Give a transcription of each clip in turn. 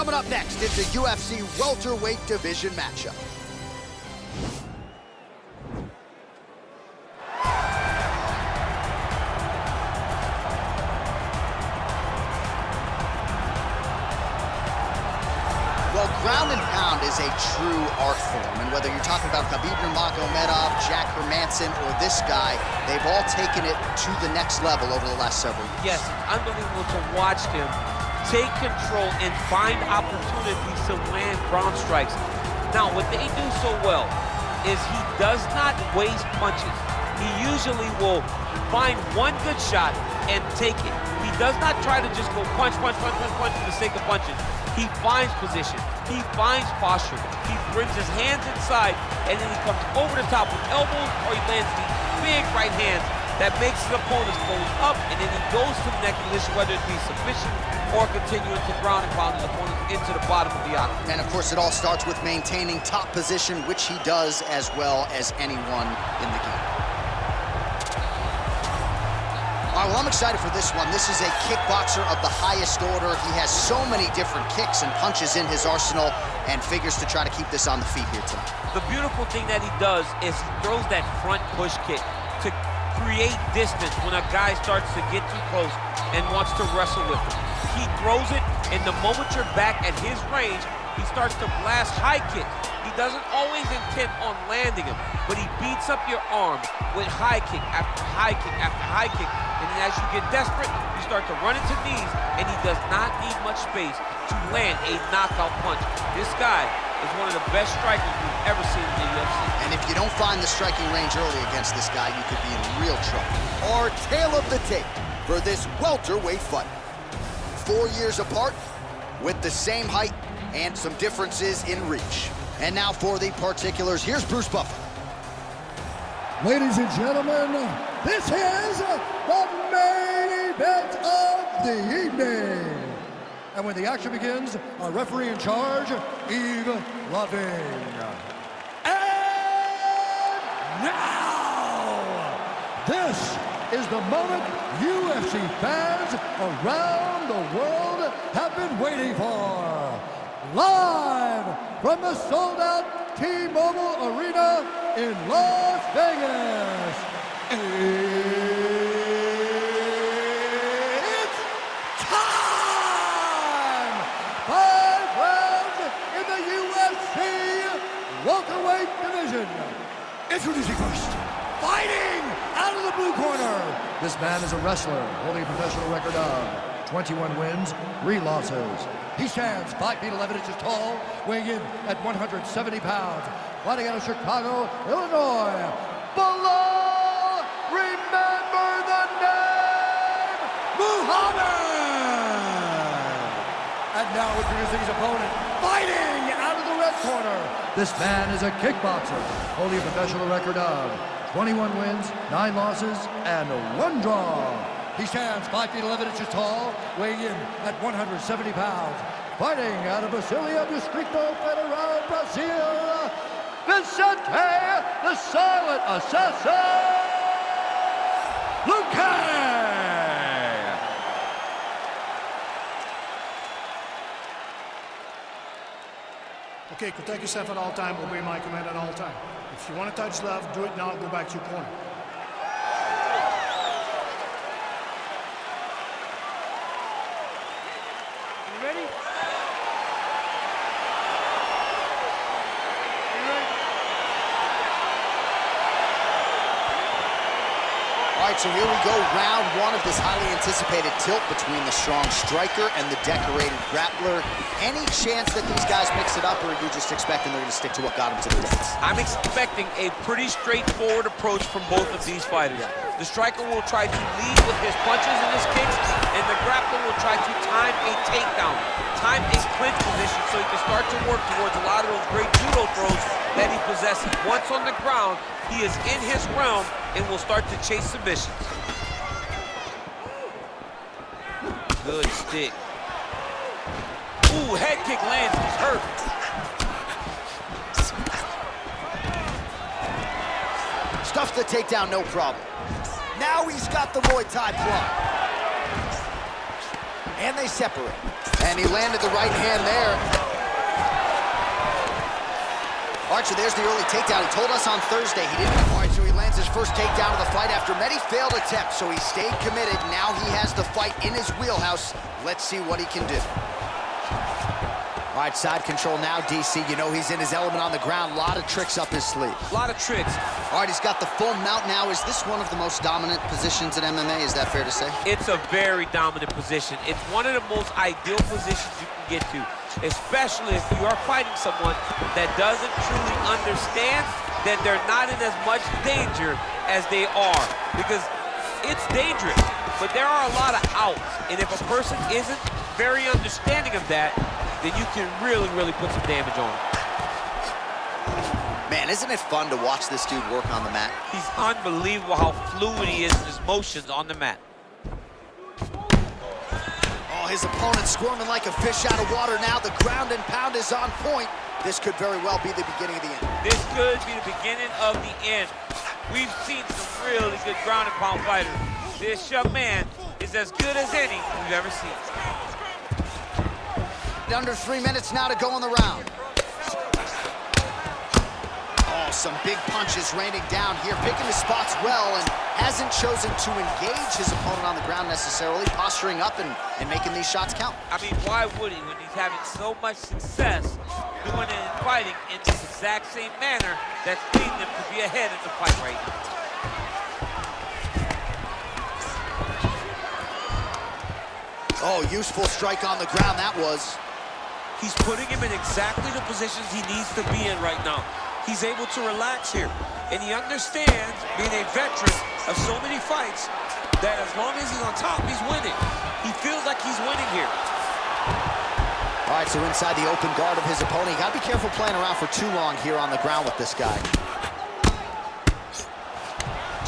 Coming up next, it's a UFC welterweight division matchup. Well, ground and pound is a true art form, and whether you're talking about Khabib Nurmagomedov, Jack Hermansson, or this guy, they've all taken it to the next level over the last several years. Yes, it's unbelievable to watch him take control and find opportunities to land ground strikes. Now, what they do so well is he does not waste punches. He usually will find one good shot and take it. He does not try to just go punch, punch, punch, punch, punch for the sake of punching. He finds position, he finds posture, he brings his hands inside, and then he comes over the top with elbows, or he lands these big right hands that makes his opponents close up, and then he goes to the next position, whether it be submission or continuing to ground and pound his opponents into the bottom of the octagon. And of course, it all starts with maintaining top position, which he does as well as anyone in the game. All right, well, I'm excited for this one. This is a kickboxer of the highest order. He has so many different kicks and punches in his arsenal and figures to try to keep this on the feet here tonight. The beautiful thing that he does is he throws that front push kick to create distance when a guy starts to get too close and wants to wrestle with him. He throws it, and the moment you're back at his range, he starts to blast high kicks. He doesn't always intend on landing him, but he beats up your arm with high kick after high kick after high kick. And then as you get desperate, you start to run into knees, and he does not need much space to land a knockout punch. This guy is one of the best strikers we've ever seen in the UFC. And if you don't find the striking range early against this guy, you could be in real trouble. Our tale of the tape for this welterweight fight. 4 years apart, with the same height and some differences in reach. And now for the particulars, here's Bruce Buffer. Ladies and gentlemen, this is the main event of the evening. And when the action begins, our referee in charge, Yves Lavigne. And now, this is the moment UFC fans around the world have been waiting for. Live from the sold-out T-Mobile Arena in Las Vegas. It's time! 5 rounds in the UFC welterweight division. Introducing first, fighting out of the blue corner. This man is a wrestler holding a professional record of 21 wins, 3 losses. He stands 5 feet 11 inches tall, weighing in at 170 pounds. Fighting out of Chicago, Illinois, Belal, remember the name, Muhammad! And now introducing his opponent, fighting out of the red corner. This man is a kickboxer, holding a professional record of 21 wins, 9 losses, and 1 draw. He stands 5 feet 11 inches tall, weighing in at 170 pounds. Fighting out of Brasilia, Distrito Federal, Brazil, Vicente, the Silent Assassin, Luque! Okay, protect yourself at all time, obey my command at all time. If you want to touch love, do it now, go back to your corner. Ready? All right, so here we go, round 1 of this highly anticipated tilt between the strong striker and the decorated grappler. Any chance that these guys mix it up, or are you just expecting they're going to stick to what got them to the dance? I'm expecting a pretty straightforward approach from both of these fighters. The striker will try to lead with his punches and his kicks, and the grappler will try to time a takedown, time a clinch position so he can start to work towards a lot of those great judo throws that he possesses. Once on the ground, he is in his realm and will start to chase submissions. Good stick. Ooh, head kick lands, he's hurt. Stuffs the takedown, no problem. Now he's got the Muay Thai block. And they separate. And he landed the right hand there. Archer, there's the early takedown. He told us on Thursday he didn't. All right, so he lands his first takedown of the fight after many failed attempts. So he stayed committed. Now he has the fight in his wheelhouse. Let's see what he can do. All right, side control now, DC. You know he's in his element on the ground. A lot of tricks up his sleeve. A lot of tricks. All right, he's got the full mount now. Is this one of the most dominant positions in MMA? Is that fair to say? It's a very dominant position. It's one of the most ideal positions you can get to, especially if you are fighting someone that doesn't truly understand that they're not in as much danger as they are. Because it's dangerous, but there are a lot of outs. And if a person isn't very understanding of that, then you can really, really put some damage on him. Man, isn't it fun to watch this dude work on the mat? He's unbelievable how fluid he is in his motions on the mat. Oh, his opponent squirming like a fish out of water now. The ground and pound is on point. This could very well be the beginning of the end. This could be the beginning of the end. We've seen some really good ground and pound fighters. This young man is as good as any we've ever seen. Under 3 minutes now to go in the round. Oh, some big punches raining down here, picking his spots well, and hasn't chosen to engage his opponent on the ground necessarily, posturing up and making these shots count. I mean, why would he when he's having so much success doing it and fighting in this exact same manner that's leading him to be ahead in the fight right now? Oh, useful strike on the ground, that was. He's putting him in exactly the positions he needs to be in right now. He's able to relax here, and he understands, being a veteran of so many fights, that as long as he's on top, he's winning. He feels like he's winning here. All right, so inside the open guard of his opponent. You gotta be careful playing around for too long here on the ground with this guy.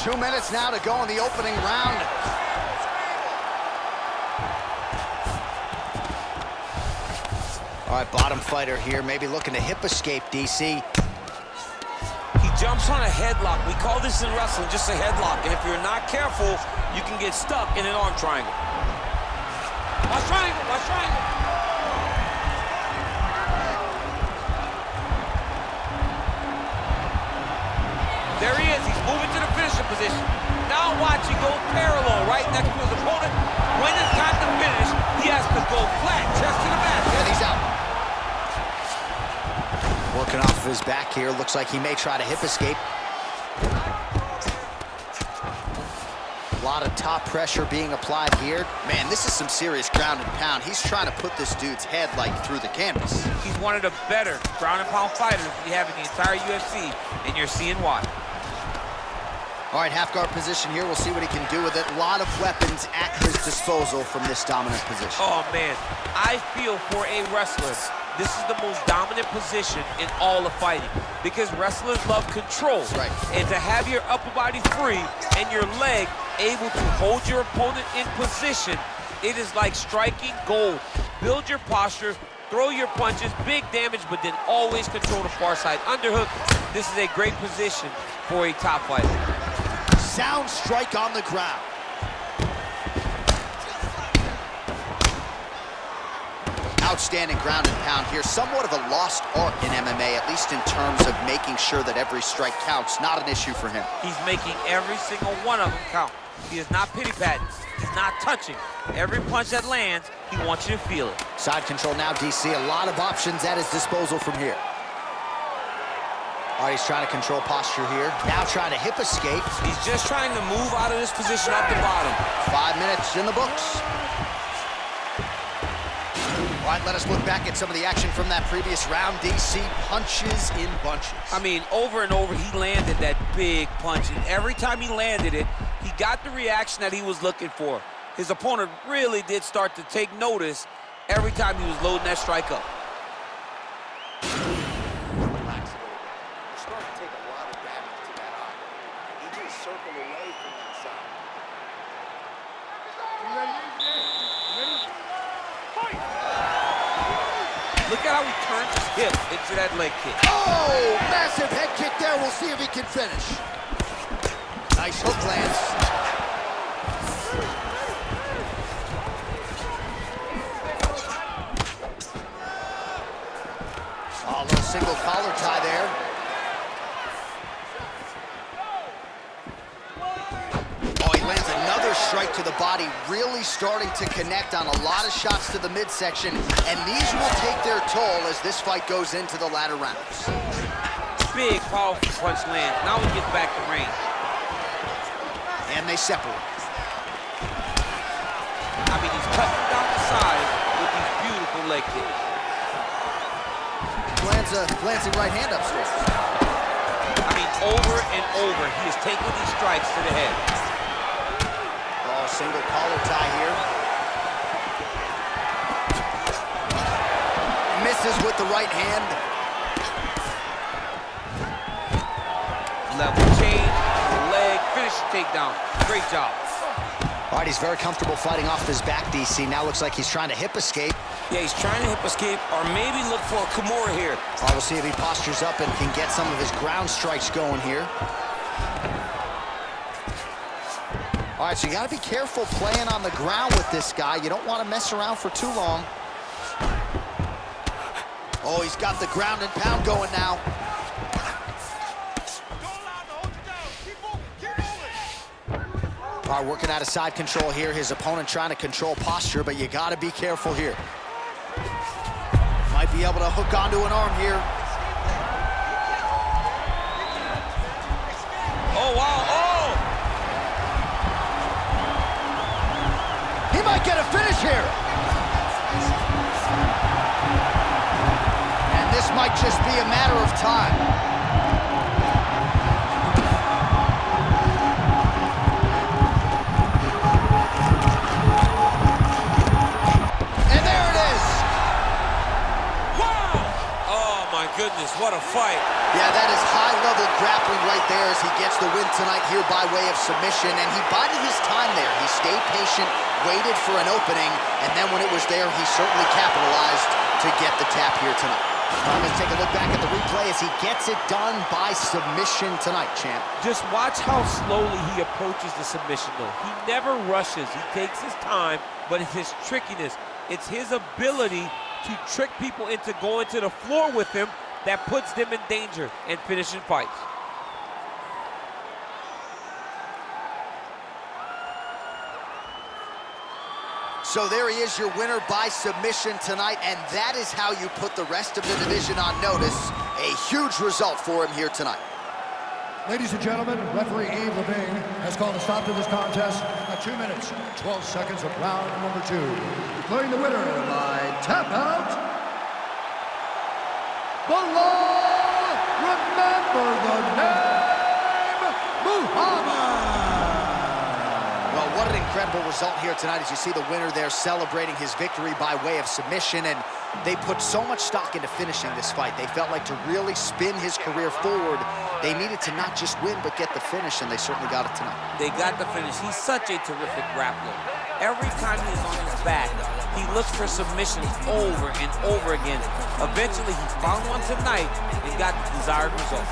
2 minutes now to go in the opening round. All right, bottom fighter here, maybe looking to hip escape, DC. He jumps on a headlock. We call this in wrestling just a headlock, and if you're not careful, you can get stuck in an arm triangle. Watch triangle, watch triangle. There he is, he's moving to the finishing position. Now watch, he goes parallel right next to his opponent. When it's time to finish, he has to go flat, chest to the mat. And he's out. Working off of his back here. Looks like he may try to hip escape. A lot of top pressure being applied here. Man, this is some serious ground and pound. He's trying to put this dude's head like through the canvas. He's one of the better ground and pound fighters we have in the entire UFC, and you're seeing why. All right, half guard position here. We'll see what he can do with it. A lot of weapons at his disposal from this dominant position. Oh, man. I feel for a wrestler, this is the most dominant position in all of fighting because wrestlers love control. Right. And to have your upper body free and your leg able to hold your opponent in position, it is like striking gold. Build your posture, throw your punches, big damage, but then always control the far side underhook. This is a great position for a top fighter. Sound strike on the ground. Outstanding ground and pound here. Somewhat of a lost art in MMA, at least in terms of making sure that every strike counts. Not an issue for him. He's making every single one of them count. He is not pity-patting. He's not touching. Every punch that lands, he wants you to feel it. Side control now, DC. A lot of options at his disposal from here. All right, he's trying to control posture here. Now trying to hip escape. He's just trying to move out of this position off the bottom. 5 minutes in the books. All right, let us look back at some of the action from that previous round. DC, punches in bunches. I mean, over and over, he landed that big punch, and every time he landed it, he got the reaction that he was looking for. His opponent really did start to take notice every time he was loading that strike up. Relax a little bit. You're starting to take a lot of damage to that eye. He just circled away from that side. Look at how he turns his hip into that leg kick. Oh, massive head kick there. We'll see if he can finish. Nice hook lands. single collar tie there. Oh, he lands another strike to the body, really starting to connect on a lot of shots to the midsection, and these will take their toll as this fight goes into the latter rounds. Big, powerful punch lands. Now he gets back to range. And they separate. I mean, he's cutting down the side with these beautiful leg kicks. Lands a glancing right hand upstairs. I mean, over and over, he is taking these strikes to the head. Oh, single collar tie here. Misses with the right hand. Level change, leg, finish the takedown. Great job. All right, he's very comfortable fighting off his back, DC. Now looks like he's trying to hip escape. Yeah, he's trying to hip escape or maybe look for a Kimura here. All right, we'll see if he postures up and can get some of his ground strikes going here. All right, so you got to be careful playing on the ground with this guy. You don't want to mess around for too long. Oh, he's got the ground and pound going now. All right, working out of side control here. His opponent trying to control posture, but you got to be careful here. Might be able to hook onto an arm here. Oh, wow, oh! He might get a finish here. And this might just be a matter of time. Goodness, what a fight. Yeah, that is high-level grappling right there as he gets the win tonight here by way of submission, and he bided his time there. He stayed patient, waited for an opening, and then when it was there, he certainly capitalized to get the tap here tonight. Let's take a look back at the replay as he gets it done by submission tonight, champ. Just watch how slowly he approaches the submission, though. He never rushes. He takes his time, but it's his trickiness. It's his ability to trick people into going to the floor with him that puts them in danger and finishing fights. So there he is, your winner by submission tonight, and that is how you put the rest of the division on notice. A huge result for him here tonight. Ladies and gentlemen, referee Yves Levine has called a stop to this contest at 2 minutes, 12 seconds of round number 2. Declaring the winner by tap out, Belal, remember the name, Muhammad. Well, what an incredible result here tonight as you see the winner there celebrating his victory by way of submission, and they put so much stock into finishing this fight. They felt like to really spin his career forward, they needed to not just win, but get the finish, and they certainly got it tonight. They got the finish. He's such a terrific grappler. Every time he's on his back, he looks for submissions over and over again. Eventually, he found one tonight and got the desired result.